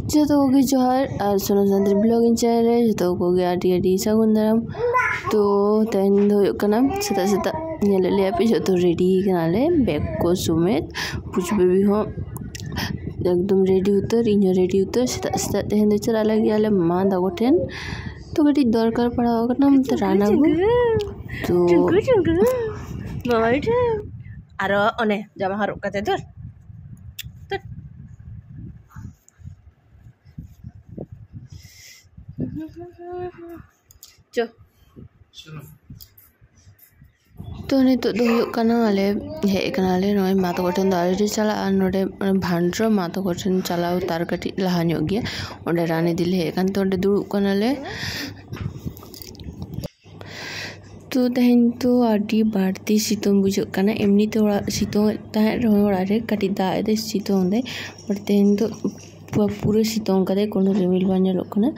जो कोगे जोहार और सोनम सानतरी ब्लॉगिंग चैनल जो कोगे आडी आडी सागुन दाराम तो तेन दो कना सेता सेता नेले ले पे जो रेडी कनाले बैग को सुमेत पुछ बेबी हो एकदम रेडी उतर इन रेडी उतर सेता सेता तेन दो चला लगी आले मा दागो ठेन तो गटी दरकार पड़ा कना मत राना तो मामा इठ आरो ओने जामा हरुप काते दर चो तो नितो दो आले हे कनाले नय माता कोठन दारे चला नोडे भांड्रो माता कोठन चला तार कटी लहा ᱧᱚᱜ गया ओंडे रानी दिल हे कन तो ओंडे दुड़ुब कनाले तो तेहन तो आडी बाड़ती सितों बुझोग कना एमनी तो सितों ताहे रोड़ा रे कटी दाग दे सितों दे पर तेहन तो पूरा सितों कदे कोनो रिमिल बा ᱧᱮᱞᱚᱜ ᱠᱟᱱᱟ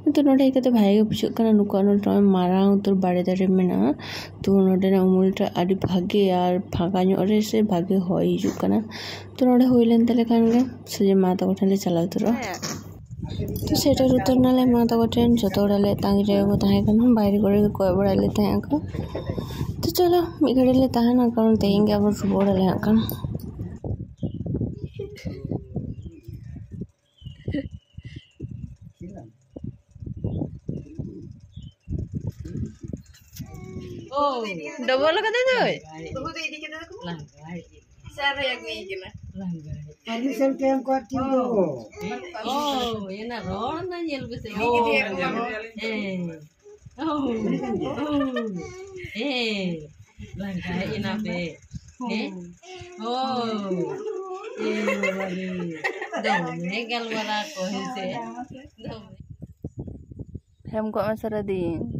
किंतु नोडे कते भाई बुझोग कना नुको नोडे मारांग उतर बाड़े दारे मेना तो नोडे ना उमुलटा आडी भागे यार फागा ᱧᱚᱜ रे से भागे होय हिजुग कना तो नोडे होइलेन तले खान गे सजे माता कोठन ले चला उतर तो सेटर उतर नाले माता कोठन जतोड़ाले तांगी रे वो ताहे कना बाहर करे कोय बड़ाले ताहे का तो चलो मी घड़ी ले ताहे ना कारण तेंगे अब रुबोड़ाले हाकन डबल कते दोय बहु दे दी केते को लंगाई सारे अगुई केना लंगाई परमिशन केम करती दो ओ येना रोड ना नेल बेसे ओ ए लंगाई इना पे ए ओ ए वाली दमे गलवाला कोहे से हम को मसरा दिन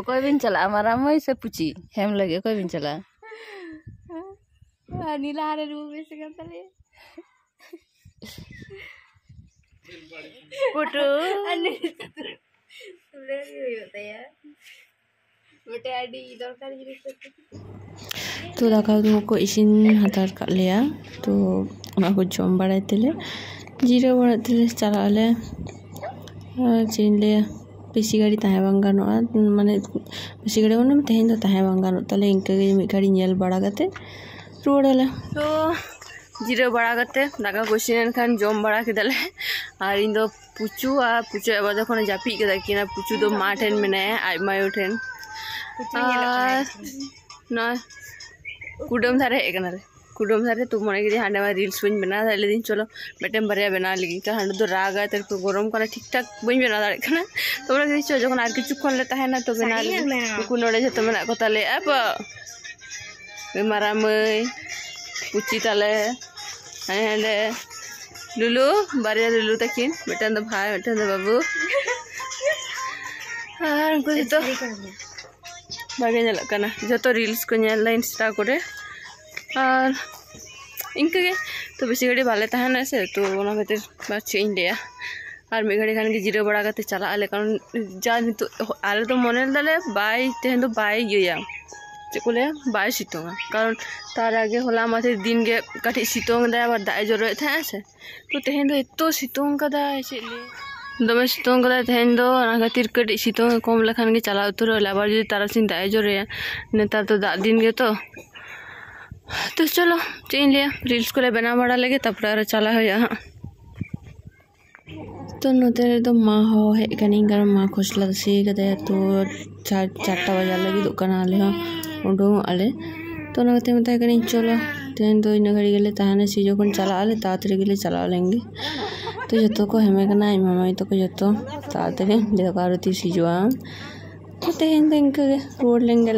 कोई बिन चला हमारा मई से पूछी हम लगे कोई बिन चला नीला हरे रूप में से करते पुटू तुले ये होता है बेटे आईडी दरकार जिनिस तो दाका को इसिन हतार का लिया तो उना को जम बड़ाई तेले जीरो बड़ा तेले चला ले चीन ले बेसी गाड़ी ताहे बांग गानो माने बेसी गाड़ी माने तेहन तो ताहे बांग गानो तले इनके मी गाड़ी नेल बड़ा गते रोड़ाले तो जीरो बड़ा गते दाका कोसिन खान जम बड़ा केदाले आर इन दो पुचू एबा जखन जापि केदा किना पुचू दो मा ठेन मेनाया आज मायो ठेन ना कुडम धारे एकना रे कुडम धारे तो मने के हांडे मा रील्स बन बना दाले दिन चलो बेटेम बरिया बना लगी का हांडे तो रागा तर को गरम करा ठीक ठाक बन बना दाड़े कना तोरा के चो जखन आर किछु खन ले ताहेना तो बना ले को नोडे जतो मेना को ताले अब मारा मई पुची ताले हांडे लुलु बरिया लुलु तकिन बेटन दो भाई बेटन दो बाबू हां को तो बागे नेल कना जतो रील्स को नेल ला इंस्टा करे और इनके तो बेसी घड़ी भाले ताहना से तो ओना खातिर बस चेंज लिया और मे घड़ी खान के जीरो बड़ा करते चला आले कारण जा तो आले तो मने दाले बाय तेहन तो बाय गया चेकोले बाय सितोंगा कारण तार आगे होला माथे दिन के काठी सितोंग दा और दाय जरो था से तो तेहन तो एतो सितोंग का दा चेले दमे सितोंग का तेहन दो ओना खातिर कटी सितोंग कम लखान के चला उतर लाबार जो तारा सिन दाय जरो नेता तो दा दिन के तो चलो चेंज लिया रील्स को बना बड़ा लगे तब चला हो यहाँ तो नोते तो माँ हो है कहीं कर माँ खुशला सी कदे तो 4टा बजा लगी दुकान आले हाँ उड़ो आले तो नगते मत कहीं चलो तेन तो इन घड़ी गले ताहने सी जो चला आले तातरी गले चला लेंगे तो जो को हेमे करना मामा तो को जो तातरी देखा सी जो तो तेन तो इनके रोड लेंगे